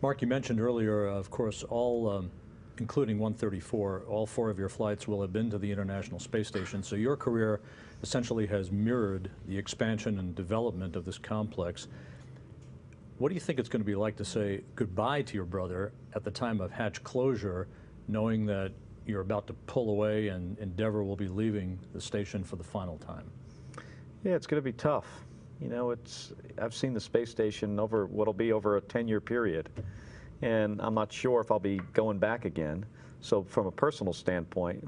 Mark, you mentioned earlier, of course, including 134, all 4 of your flights will have been to the International Space Station. So your career essentially has mirrored the expansion and development of this complex. What do you think it's going to be like to say goodbye to your brother at the time of hatch closure, knowing that you're about to pull away and Endeavour will be leaving the station for the final time? Yeah, it's going to be tough. You know, I've seen the space station over what'll be over a 10-year period, and I'm not sure if I'll be going back again. So from a personal standpoint,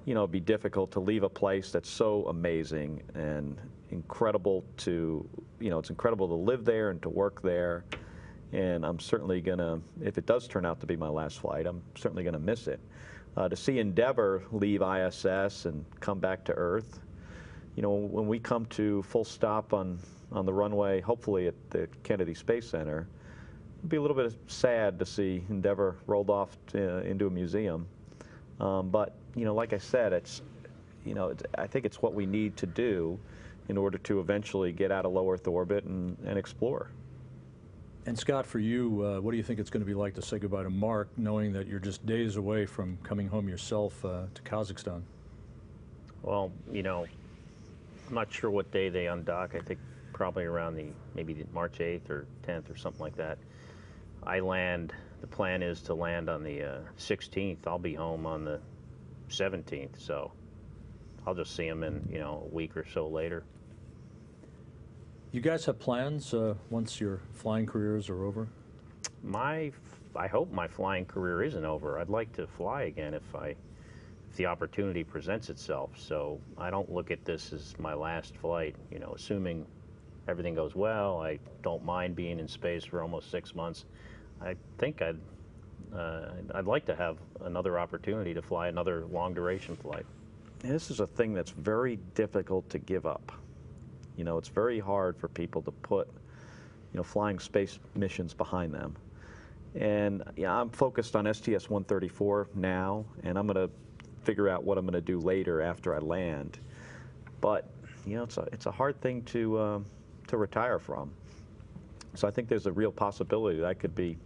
you know, it'd be difficult to leave a place that's so amazing and incredible to, you know, it's incredible to live there and to work there. And I'm certainly gonna, if it does turn out to be my last flight, I'm certainly gonna miss it. To see Endeavour leave ISS and come back to Earth, you know, when we come to full stop on the runway, hopefully at the Kennedy Space Center, it'd be a little bit sad to see Endeavour rolled off into a museum. But, you know, like I said, I think it's what we need to do in order to eventually get out of low Earth orbit and explore. And Scott, for you, what do you think it's going to be like to say goodbye to Mark, knowing that you're just days away from coming home yourself to Kazakhstan? Well, you know, I'm not sure what day they undock. I think probably around maybe March 8th or 10th or something like that. The plan is to land on the 16th. I'll be home on the 17th, so I'll just see him in, you know, a week or so later. You guys have plans once your flying careers are over? I hope my flying career isn't over. I'd like to fly again if the opportunity presents itself. So I don't look at this as my last flight. You know, assuming everything goes well, I don't mind being in space for almost 6 months. I think I'd like to have another opportunity to fly another long duration flight. And this is a thing that's very difficult to give up. You know, it's very hard for people to put, you know, flying space missions behind them. And yeah, I'm focused on STS-134 now, and I'm going to figure out what I'm going to do later after I land. But, you know, it's a hard thing to retire from. So I think there's a real possibility that I could be,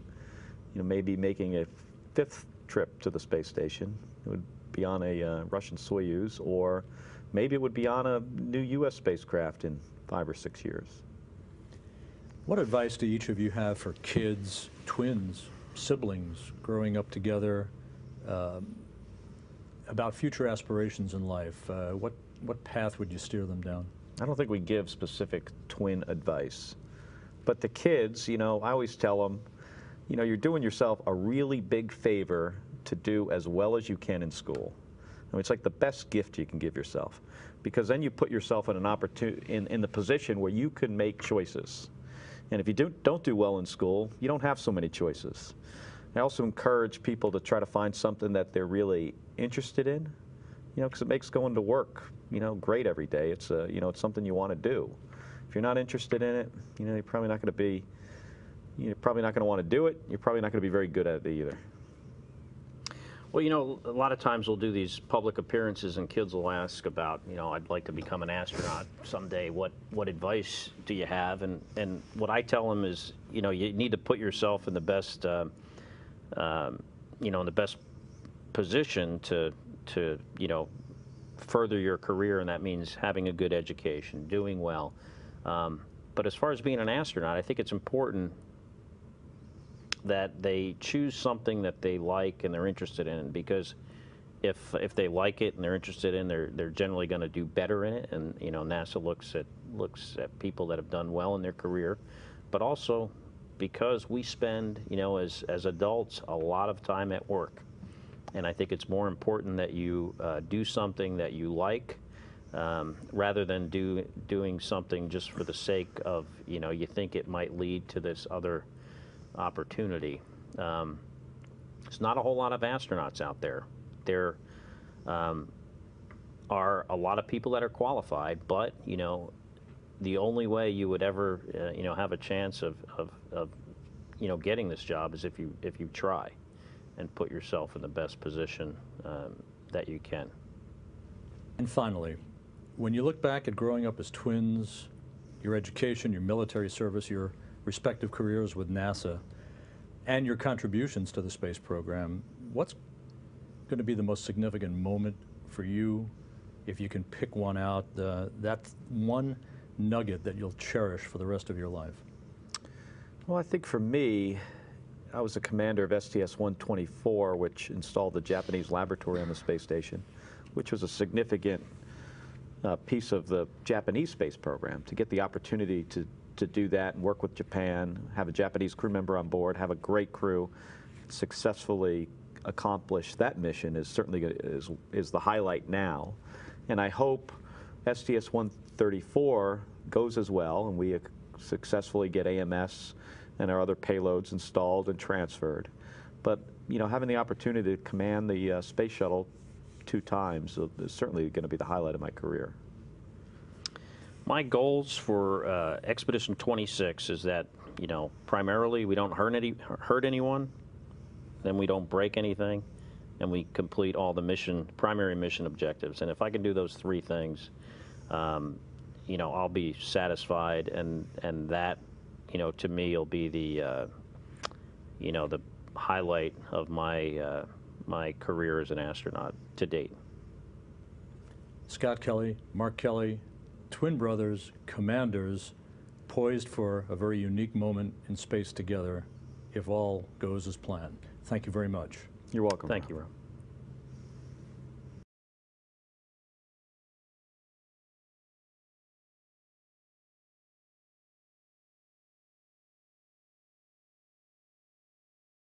you know, maybe making a 5th trip to the space station. It would be on a Russian Soyuz, or maybe it would be on a new U.S. spacecraft in 5 or 6 years. What advice do each of you have for kids, twins, siblings growing up together about future aspirations in life? What path would you steer them down? I don't think we give specific twin advice. But the kids, you know, I always tell them, you know, you're doing yourself a really big favor to do as well as you can in school. I mean, it's like the best gift you can give yourself, because then you put yourself in an opportunity, in the position where you can make choices. And if you don't do well in school, you don't have so many choices. I also encourage people to try to find something that they're really interested in, you know, because it makes going to work, you know, great every day. It's you know, it's something you want to do. If you're not interested in it, you know, you're probably not going to want to do it. You're probably not going to be very good at it either. Well, you know, a lot of times we'll do these public appearances and kids will ask about, you know, I'd like to become an astronaut someday. What advice do you have? And what I tell them is, you know, you need to put yourself in the best, you know, in the best position to, you know, further your career, and that means having a good education, doing well. But as far as being an astronaut, I think it's important that they choose something that they like and they're interested in, because if they like it and they're interested in, they're generally going to do better in it. And you know, NASA looks at people that have done well in their career, but also because we spend, you know, as adults, a lot of time at work, and I think it's more important that you do something that you like, rather than doing something just for the sake of, you know, you think it might lead to this other opportunity. There's not a whole lot of astronauts out there. There are a lot of people that are qualified, but, you know, the only way you would ever, you know, have a chance of you know, getting this job is if you try and put yourself in the best position that you can. And finally, when you look back at growing up as twins, your education, your military service, your respective careers with NASA, and your contributions to the space program, what's going to be the most significant moment for you, if you can pick one out, that one nugget that you'll cherish for the rest of your life? Well, I think for me, I was a commander of STS-124, which installed the Japanese laboratory on the space station, which was a significant piece of the Japanese space program. To get the opportunity to do that and work with Japan, have a Japanese crew member on board, have a great crew, successfully accomplish that mission is certainly is the highlight now. And I hope STS-134 goes as well, and we successfully get AMS and our other payloads installed and transferred. But you know, having the opportunity to command the space shuttle 2 times is certainly going to be the highlight of my career. My goals for Expedition 26 is that, you know, primarily we don't hurt anyone, then we don't break anything, and we complete all the primary mission objectives. And if I can do those 3 things, you know, I'll be satisfied, and that, you know, to me will be the, you know, the highlight of my my career as an astronaut to date. Scott Kelly, Mark Kelly, twin brothers, commanders, poised for a very unique moment in space together, if all goes as planned. Thank you very much. You're welcome. Thank you, Rob.